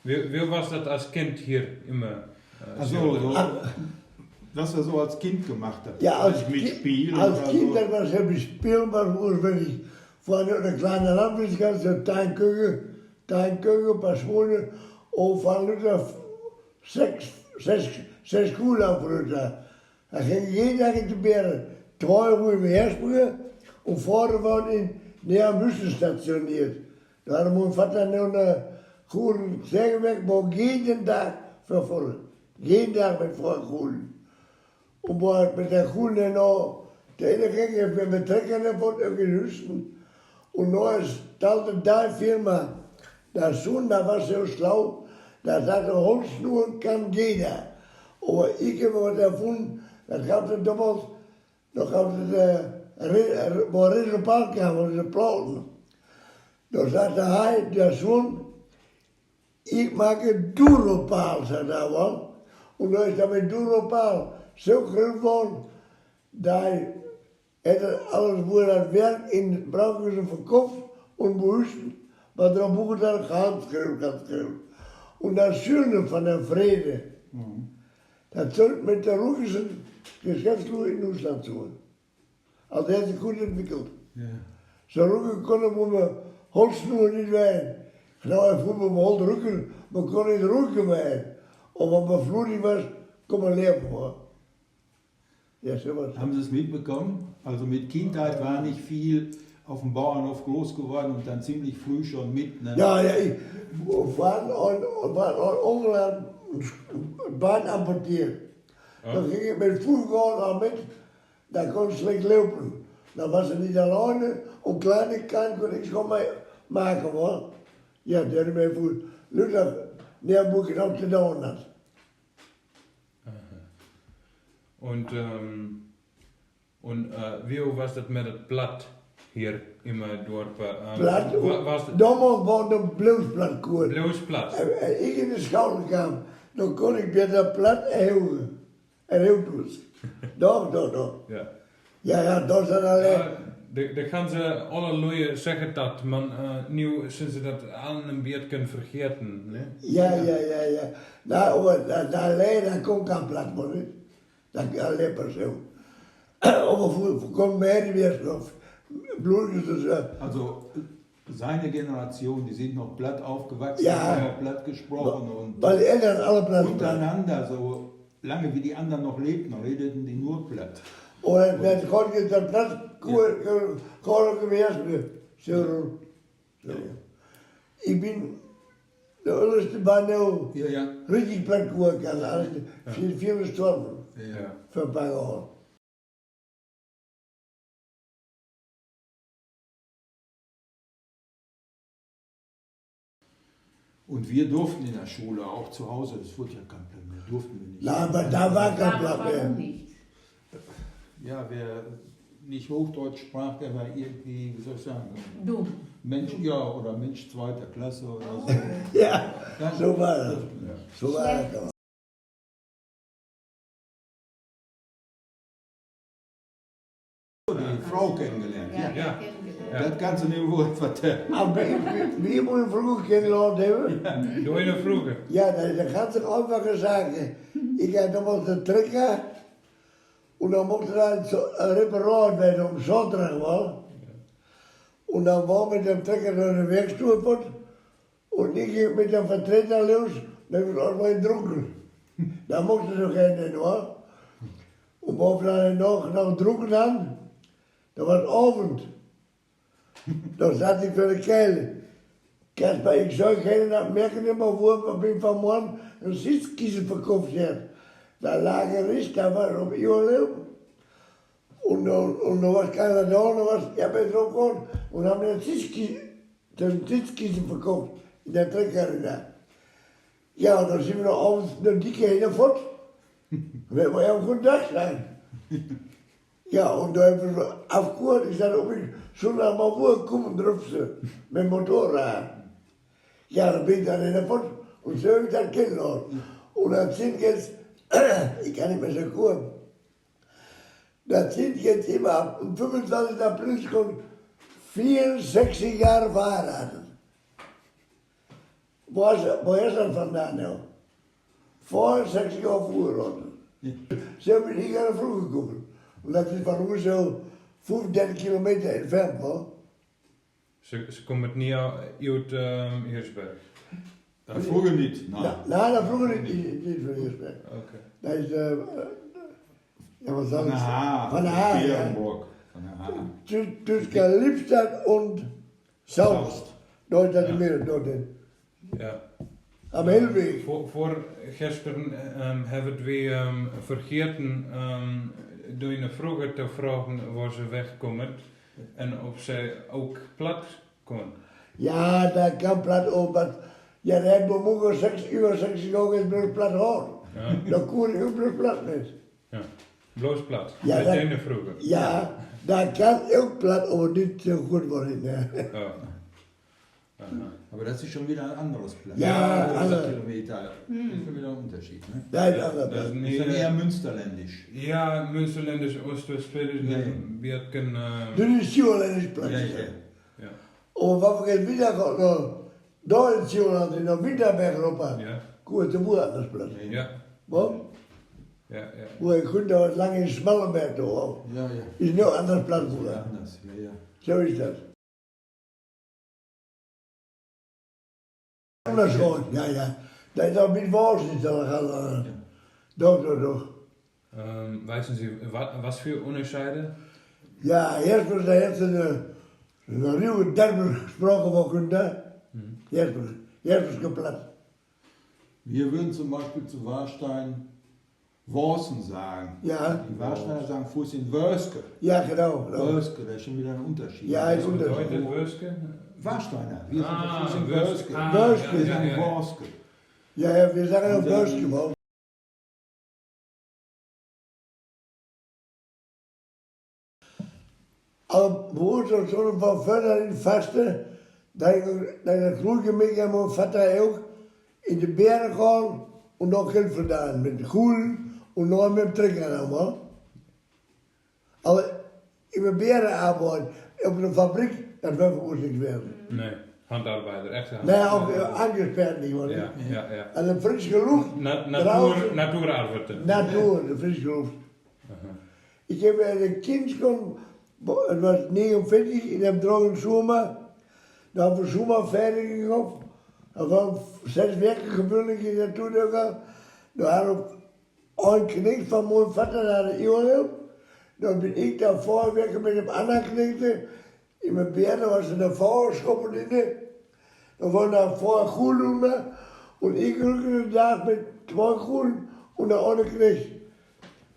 Wie war das als Kind hier immer? Was er so als Kind gemacht hat. Ja, als Spielen als oder Kind so. hat man selbst spielen, was ursprünglich von einer kleinen Landwirtschaft, so Teinküche, paar Schwulen, und von Luther sechs Kuhlaufbrüder. Da ging jeden Tag in die Bären, 2 Uhr im Herspringen und vorne waren in der Büsten stationiert. Da hat mein Vater noch eine Kuhlen Sägewerk, wo jeden Tag verfolgt. Jeden Tag mit Kuhlen. Und wo mit der Kuhlen noch, der eine ging, wenn wir Trecker von Ögelhüsten. Und noch ist da Firma, der Sohn, der war so schlau, der sagte, Holzschnur kann jeder. Aber ich habe davon, das gab es damals, noch gab es wo Resultat kam, wo sie platen. Da sagte er, der Sohn, ich mag ein Duropal, sagt er wel. Und da ist er mit Duropal so groß geworden, da hätte alles, wo das Werk in Brauchhusen verkauft und behusten, was er am Buch dann ganz groß. Und das Schöne von der Friede, das soll mit der russischen Geschäftsführung in Russland zu. Also er hat sich gut entwickelt. Ja. So Rücken konnte man Holzschnur nicht weinen. Genau, vroeger man holt Rücken, man kon nicht Rücken weinen. Und wenn man flutig war, kon man leben. Ja, so was. Haben Sie es mitbekommen? Also mit Kindheit war nicht viel auf dem Bauernhof groß geworden und dann ziemlich früh schon mit. Ne? Ja, ich war in Ungarn Bein amputiert. Da ging ich mit Fußgängern auch mit, da konnte ich schlecht laufen. Da war sie nicht alleine und Kleinigkeiten konnte ich schon mal machen. Wa? Ja, der hat mir für Luther Nährbuch auf die Dauer hat. Und wie war das mit dem Blatt hier immer Dorp? Blatt, Was damals war ein Bluesblatt gut. Blaues Blatt. Ich in de schouder kwam, dan kon ik bij dat plat erhouden. Erhouden. Doch. Ja. Ja, dat is dan alleen. Da gaan ze allerlei zeggen dat man nu sinds ze dat aan een beetje kunnen vergeten. Ne? Ja. Nou, maar dat alleen, dan kon geen plat worden. Dat kan alleen per zo. Aber voor kon meer weer nog. Bloedjes dus. Also seine Generation, die sind noch platt aufgewachsen, Ja. haben noch platt gesprochen und Weil die Eltern alle plat waren. untereinander, so lange wie die anderen noch lebten, redeten die nur platt. Und dann konnte ich das plat gewoon geweest. Zo. Ik ben de oudste bij nu Ja. richtig plat geworden. Alles viel gestorben. Ja. Für ein paar Jahre. Und wir durften in der Schule, auch zu Hause, das wurde ja kein Plan mehr, durften wir nicht. Na, aber da war kein Platz Warum mehr. nicht? Ja, wer nicht Hochdeutsch sprach, der war irgendwie, wie soll ich sagen, Dumm. Mensch, ja, oder Mensch zweiter Klasse oder so. Ja, Dann- so war das. Ja. So war das. Die Frau kennengelernt, ja. Ja. kennengelernt. Das kannst du nicht wohl vertellen. Aber wie moet vroeger kennengelernt hebben? Doe je nog vroeger? Ja, dat gaat zich einfache sagen. Ich hatte damals einen Trecker und dann musste da ein repariert werden am Sonntag mal. Und dann war mit dem Trecker noch eine Werkstuhl und ich ging mit dem Vertreter los, dann habe ich auch mal getrunken. Da musste es noch enden, wa? Und wo wir dann noch getrunken haben, da war es Abend. Da saß ich für die Kehle. Kasper, ich soll keinen merken immer, wo ich von morgen ein Sitzkissen verkauft habe. Da lag er nicht, da war auf Urlaub. Und da war keiner da, und da war ja drauf gekommen und haben den Sitzkissen verkauft in der Treckerei da. Ja, und dann sind wir noch abends eine dicke hingefahren. Wenn wir ja am guten Tag sein. Ja, und da haben wir aufgehört, ich sagte, ob ich schon nach mal wo kommen durfte, mit dem Motorrad. Ja, dann bin ich dann in der Pott und so habe ich dann kennengelernt. Und dann sind jetzt, ich kann nicht mehr so gut, das sind jetzt immer am 25. April schon 64 Jahre verheiratet. Wo ist das vandaan nou? Vor 6 Jahren früher. Ja. Sie haben mich nicht an der Flug gekommen. Und das ist von uns so 35 Kilometer entfernt war. Ze komen niet uit Hirschberg. Vroeger niet. Nein. Nein, der Flug nicht von Hirschberg. Oké. Das ist, ja, was soll Van ich der Haar. Von der Haar, ja. Berenburg. Van der Haar. Zwischen Lippstadt und Saust. Dort ist das Meer, dort. Ja. Am Hellweg. Voor gisteren hebben we vergeten door je vroeger te vragen waar ze wegkomen en of zij ook plat kon. Ja, da kam platt oben. Ja, der hat morgen über 6 Jahre ist bloß platt Haar. Ja. Da kon ich bloß platt nicht. Ja. Bloos plat. Ja, Met dat- ene vroeger. Ja, da kann auch platt, aber nicht so gut worden. Ne? Oh. Aha. Aber das ist schon wieder ein anderes Plan. Ja, 100 andere. Kilometer. Das ist schon wieder ein Unterschied. Ne? Da ist anders. Dat is Das niet, ist dann eher münsterländisch. ja, Münsterländisch, Oost-Westfälisch, Ja, ja. wir können. Das ist Schulen Platz. Ja, ja. Ja. Aber wenn wir jetzt wieder kommen, da in Schulen, in der Winterberg runter, Ja. gut, da wo anders Platz. Ja. Wo? Ja, ja. Wo ich konnte da lange in Schmallenberg da auch. Ja, ja. Ist noch anders Platz, Ja, Bruder. anders. Ja, ja. So ist das. Anders auch, ja, ja. Da ist auch mit Wurst, da. Doch. Wissen Sie, was für Unterschiede? Ja, erstens, da heeft ze een ruwe termen gesproken van kunnen. Erstens geplatzt. Wir würden zum Beispiel zu Warstein Worsen sagen. Ja, Die Warsteiner sagen Fuß in Wörske. ja, genau. Wörske, das ist schon wieder ein Unterschied. Ja, ist Was Unterschied. bedeutet Wörske? Warsteiner, wir sind Ah, Fuß in Wörske. Wörske. Ah, Wörske. Wir ja, sagen ja, ja. Worske. Ja, wir sagen auch Bösch geworden. Aber wo uns schon von vorne in Fasten, dann groeide mich en mijn vader ook in de bergen gaan en nog geld vandaan. Met groen en nog met trekken allemaal. Aber in mijn bergen arbeiten, op de fabriek, dat wil ik niet werden. Nee, handarbeider, echte Nee, handarbeider. ook angesperrt niet worden. Ja, ja, ja. En een frisse lucht, Natuurarbeiter. natuur, de frisse lucht. Ik heb een kind kon, het was 49 in de droge zomer. Dan hebben we zomer verder gegaan. Dan waren 6 weken gebeurd in de natuur gegaan. Dan hadden we een knecht van mijn vader naar de Eeuwhelp. Dan ben ik daar voorwerken met een andere knecht. In mijn beerde was er daarvoor schoppen in de. Dan waren daar voor groen doen. En ik rückte daar met 2 groen en de andere knecht.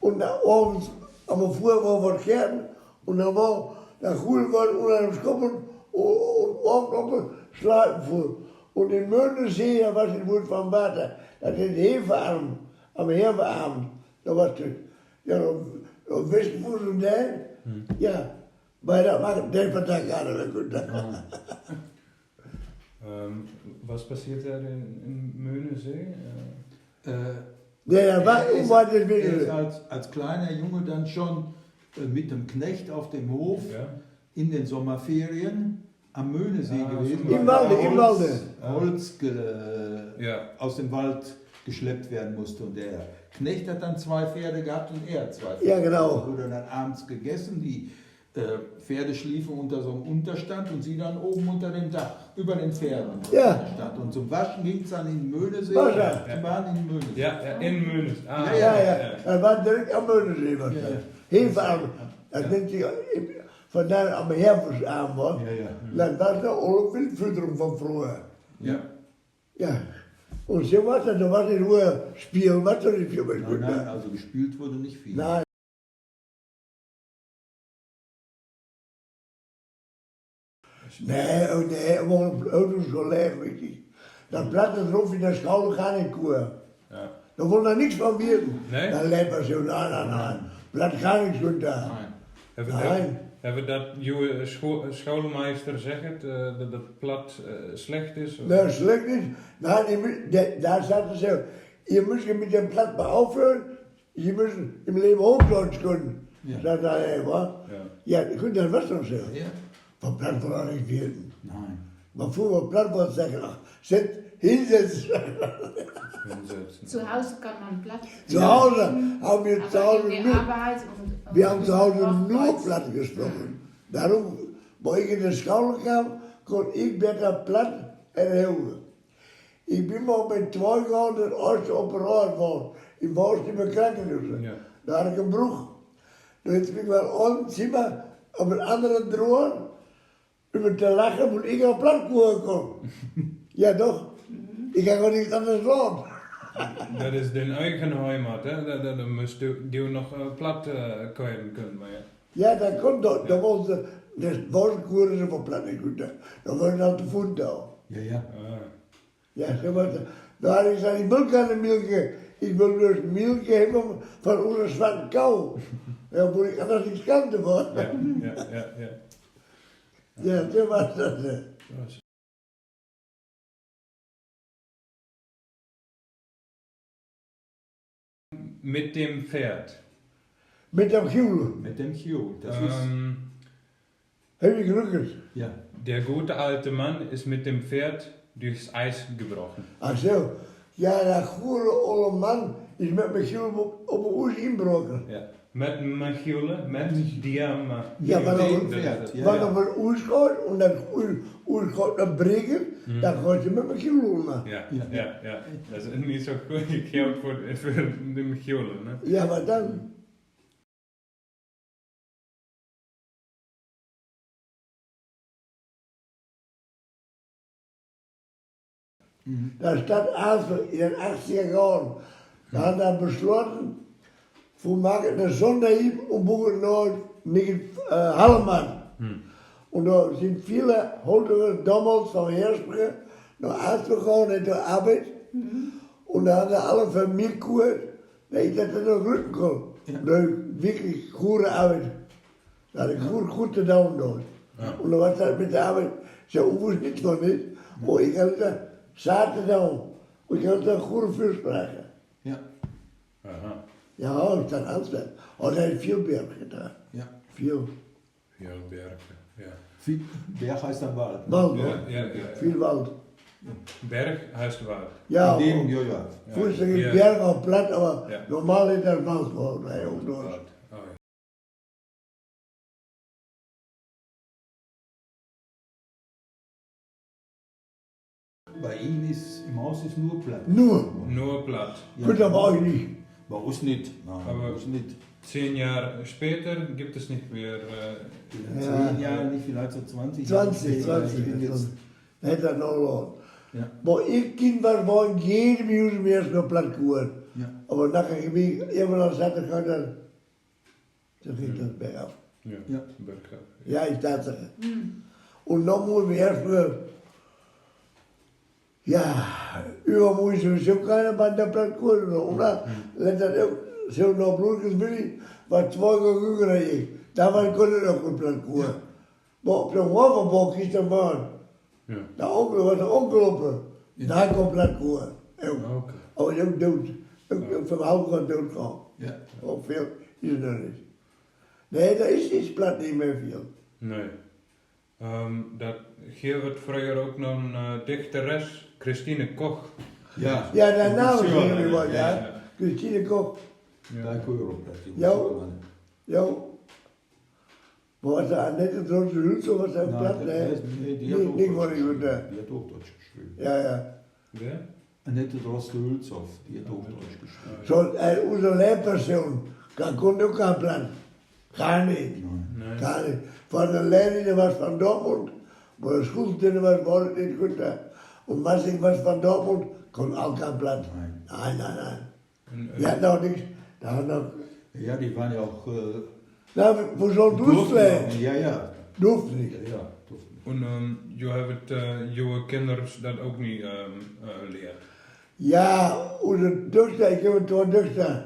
Und da abends, aber früher war was Gärten und dann war der Kuhlwald unter dem Skoppen und oben Schleifen voll. Und in Möndensee, da war es wohl vom Vater, das ist Hefeabend, am Hefeabend, da war es, ja, am Westfuß und der, ja, bei der Markt, der Vertrag gerade weg. Was passiert da in Möhnesee? Der war Er irgendwann ist wieder. als kleiner Junge dann schon mit dem Knecht auf dem Hof Ja. in den Sommerferien am Möhnesee Ah, gewesen. super. Im weil Walde, da im Walde. Holz Ja. aus dem Wald geschleppt werden musste. Und der Knecht hat dann 2 Pferde gehabt und er 2 Pferde. Ja, genau. Da wurde dann abends gegessen, die Pferde schliefen unter so einem Unterstand und sie dann oben unter dem Dach, über den Pferden. Ja. Stand. Und zum Waschen ging es dann in Möhnesee. Wasser. Die waren in Möhnesee. Ja, ja, in Möhnes. Ah, Ja, das war direkt am Möndensee was Ja, das. ja. Hefeabend, das nennt sich von da am Herbstabend was. Ja, ja. Das war eine alle Wildfütterung von früher. Ja. Ja. Und so was, da war nicht nur Spielen, was soll ich für mich Nein, nein, also gespielt wurde nicht viel. Nein. Nee, aber Autos so leer, weet je. Dat Blatt is erop in de schouder gaan in koer. Ja. Da wollen wir nichts von weten. Nee? Dann lernt man so, nein. Blatt gar nichts runter. Nein. Nein. Hebben dat jouw schoolmeester zegt dat het plat slecht is? Of? Nee, schlecht nicht. Nein, da sagt er so, ihr müsst mit dem Blatt mal aufhören, Sie müssen im Leben Hochdeutsch können. Ja. Sagt er, wa? Ja. Ja, gut, das war doch so. Ja? Vom Blatt wollen wir nicht werden. Nein. Maar vroeger plat was zeggen, ach, zit, hinsetzen. Hinsetzen. Zu Hause kann man Platt. Zu Hause haben wir zu Aber Hause in der nur, Arbeit und wir haben zu Hause nur Hochdeutsch. platt gesprochen. Darum, wo ich in de school kwam, kon ik beter plat en heel. Ik ben maar met 2 jaar de eerste operatie geworden. Ik was niet meer krankenhuis. Ja. Daar had ik een broek. Toen heb ik wel een zimmer op een andere droom. Om te lachen moet ik op plat komen. Ja toch? Ik kan gewoon niet anders doen. Dat is de eigen heimat, hè? Dan moest je nog plat kwijt kunnen. Maar ja. Ja, dat kon toch. Dat was de woordkoeren van plat niet goed. Dan waren al te voet daar. Ja, ja. Ah. Ja, zo was het. Daar is aan die melk aan de milken. Ik wil dus melk hebben van onze zwarte kou. Ja, moet ik anders niet schaamte worden. Ja. Ja, zo was dat. Was- Mit dem Pferd. Met hem gieuwen. Mit dem Q. Das ist. Heb ik gelukkig. Ja. Der gute alte Mann ist mit dem Pferd durchs Eis gebrochen. Ach zo. Ja, dat goede oude man is met mijn gieuwen op een oes ingebroken. Ja. Met Machiele, met Diama. Ja, maar Mit dan- dem Pferd. Ja, Wanneer ja. we een oes gaat en dat oes gaat naar breken, dan gaat ze met mijn gieuwen maken. Ja. Dat is niet zo goed geld voor de Machiele, ne? Ja, maar dan. Da staat Asel in den 80er Jahren. Da hat er beschlossen, wir machen eine Sonderhilfe und buchen noch nicht Hallemann. Und da sind viele Holterer damals von Hersbrücken nach Asel gegangen in der Arbeit. Und da haben alle Familie gehört, dass ich das noch rücken kann. Da wirklich gute Arbeit. Da hatte ich gut gedauert dort. Und dann war das mit der Arbeit, so wusste nicht von nicht. Aber ich habe gesagt, zaterdag. Ik had een goede vuurspraken. Ja. Aha. Ja, ik kan altijd. Oh, hij heeft veel berg gedaan. Ja. Veel. Ja, Berge. Ja. Berg heißt dann Wald. Wald. Ja. Veel wald. Berg heißt Wald. Ja, In dem, ja, ja. vroeger is Ja. berg al plat, maar Ja. normaal is dat wald gewoon. Nee, ook door. Wald. Oh, ja. Bei Ihnen ist im Haus ist nur Platt. Nur. Nur platt. Goed, dat wou ik niet. Bei uns nicht. Nein, Aber- bei uns nicht. 10 Jahre später gibt es nicht mehr. In Ja. 10 Jahren nicht, vielleicht so 20. 20, Ich 20. bin jetzt, Het dat nog lang. ja. Maar ik kind was gewoon jedem uur meer nog plat geworden. Ja. Maar dan ging ik even als dat gaan dan ging dat bergaf. Ja. Bergab. Ja, ich Tatsache. Und dann muss ich erstmal, ja, übermorgen ist sowieso keiner bei der Plattkurve, oder? Let dat ook, zo naar Bloedkens Billy, wat 2 jaar jünger als ich. Da war ich noch gut Plattkurve. Maar op de Hoverbock ist der Mann, Ja. der Onkel was der Onkel, da kommt Plattkurve. Okay. Aber ich ook dood, ook vom Haus gaan doodgaan. Ja. Ook veel is er nog niet. Nee, daar is plat niet meer veel. Nee. Hier wird früher auch noch eine Dichteres, Christine Koch. Ja. Ja, de naam is Sure, jullie wat, ja. ja. Christine Koch, Bei Europlatt. Ja. ja. Maar was dat Annette Drosse Hülse, was dat plat? Nee, die hat niet wat ik Hochdeutsch moet. geschrieben. Die hat Hochdeutsch geschrieben. Ja, ja. Wer? Annette Droste-Hülshoff, die hat Hochdeutsch geschrieben. Zo, onze leerpersoon, dat kon ook aan plat. Gar niet, Nein. gar niet. Van de leiding was van Dortmund, maar de schooltijden was het niet goed. En Massing was van Dortmund, kon ook aan plat. Nein. Nee. Und, Die had nog niks, die had nog... Ja, die waren ja auch. Nou, voor zo'n doelslijn, Ja, ja. durfde niet. Ja, durften. und je hebt jonge kinderen dat ook niet leren. Ja, onze dochter, ik heb een twee dochter.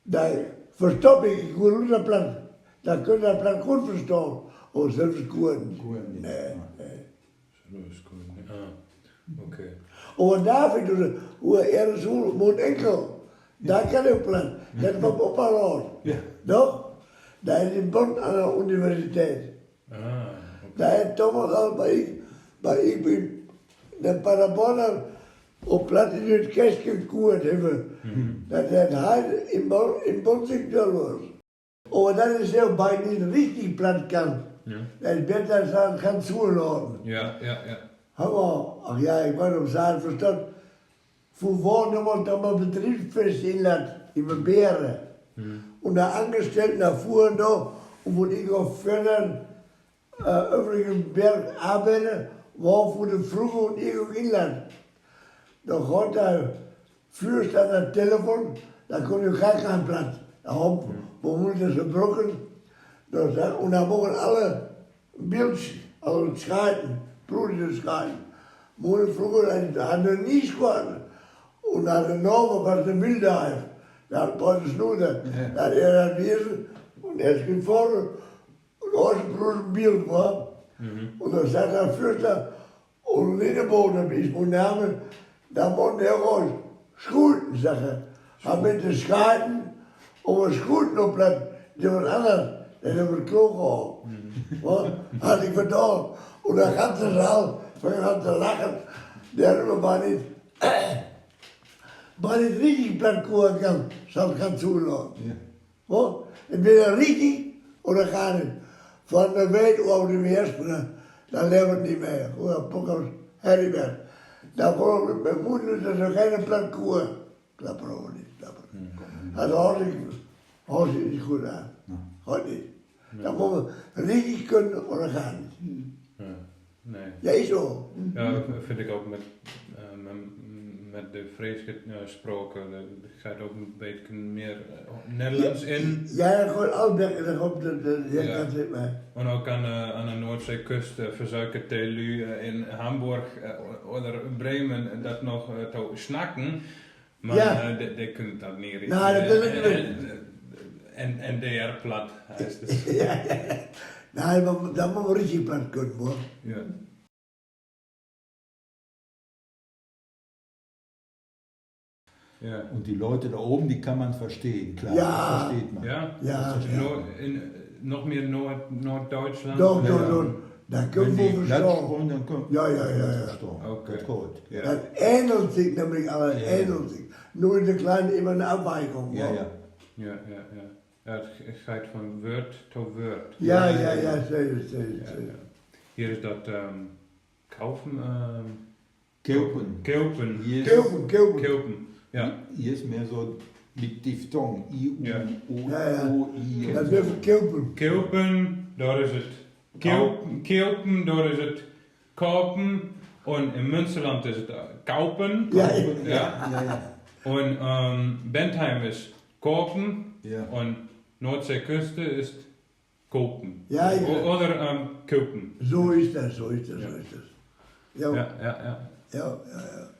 Daar verstop ik wil onze plan. Dan kun je dat plan goed verstaan. Of zelfs goed. Gut nicht. Nee, Ja. nee. So ist gut. Ah, okay. Over David, hoe er zo moet enkel. Daar kan ik plan. Dat was op haar oor. Ja. Toch? Daar is in Bonn aan de universiteit. Ah, okay. Daar heeft Thomas al bij ik Maar ik ben de Parabola op plaats in het kerst gekoerd hebben. Dat het hij in Bonzig was. Maar dat is heel bij niet richtig plat kan. Ja. Dat is beter als dat gaan zuurladen. Ja, ja, ja. Aber, ach ja, ich war auf Saal verstanden. Von vorne wollte man ein Betriebsfest inland, in der Beere. Und der Angestellten erfuhren da, und wo ich auf Fördern, übrigens Berg arbeite, war von der Früh und ich auf Inland. Da hat der Fürst an das Telefon, da konnte ich gar keinen Platz. Da haben wir das gebrochen. Und da mogen alle Bild, also schreiten. Broeder schrijven. Moeder vroeger had er niet gewonnen. En naar de Nova was de Wildhaif. Daar was de snoede. Daar er wezen. En er ging voor. En als broer beeld was. En dan zat daar Fürster. En Linneboden is mijn naam. Dan moet hij gewoon schoeten zeggen. Maar met de schaten. Om een schoeten op dat. Dat was anders. Dat hebben we klok gehad. Wat? Had ik gedaan. Und der ganze Saal fing an zu lachen. Der war nicht richtig platt gegangen, soll kein zulassen. Ja. Entweder richtig oder gar nicht. Von der Welt auf dem ersten, dann leben nicht mehr. Oder Bock aus Heribert. Da war mit Mutter, dass er keine Plattkuh. Klapper auch nicht. Also hört sich nicht gut an. Heute nicht. Da muss man richtig können oder gar nicht. Ja, nee. Ja, is zo. Ja, vind ik ook met de Fries gesproken. Er gaat ook een beetje meer Nederlands in. Ja, gewoon Alberg, op de Ja. kant zit mij. En ook aan de Noordzeekust verzuiken Telu in Hamburg of Bremen dat nog te snakken. Maar Ja. die kunnen dat niet richtig. Nou, dat wil ik niet. En DR plat heißt es. Ja. Nee, dat moet we richtig plat kunnen, hoor. Ja. Ja. Und die Leute da oben, die kann man verstehen, klar, Ja. das versteht man. Ja? Ja. Noch meer Norddeutschland? Doch, Ja, doch, ja. doch. Dat kunnen Wenn we die glatt verstaan. wollen, dann können Ja, ja, ja, ja. verstehen. Okay. Das gut. Ja. Dat ähnelt zich nämlich, aber Ja. ähnelt sich. Nur in der Kleinen immer eine Abweichung. Ja, hoor. ja. Ja, ja, ja. Ja, het gaat van word tot word. Ja, Ja, ja, ja. ja, zeker, Ja, zeker. ja. Hier is dat kaufen. Kelpen. Kelpen. Hier ist, Kilpen, kilpen. Kelpen. Ja. hier ist mehr so mit Diphthong. Ja. I-U-O-I. Dat is even kilpen. Kelpen, daar is het Kelpen, daar is het kopen. En in Münsterland is het kaupen. Ja, Ja. Ja, ja. En Bentheim is kopen. Ja. En Noordzeeküste is kopen. Ja, ja. Oder kopen. Zo is dat, zo is dat, Ja. zo is dat. Ja, Ja, ja, ja. ja, ja.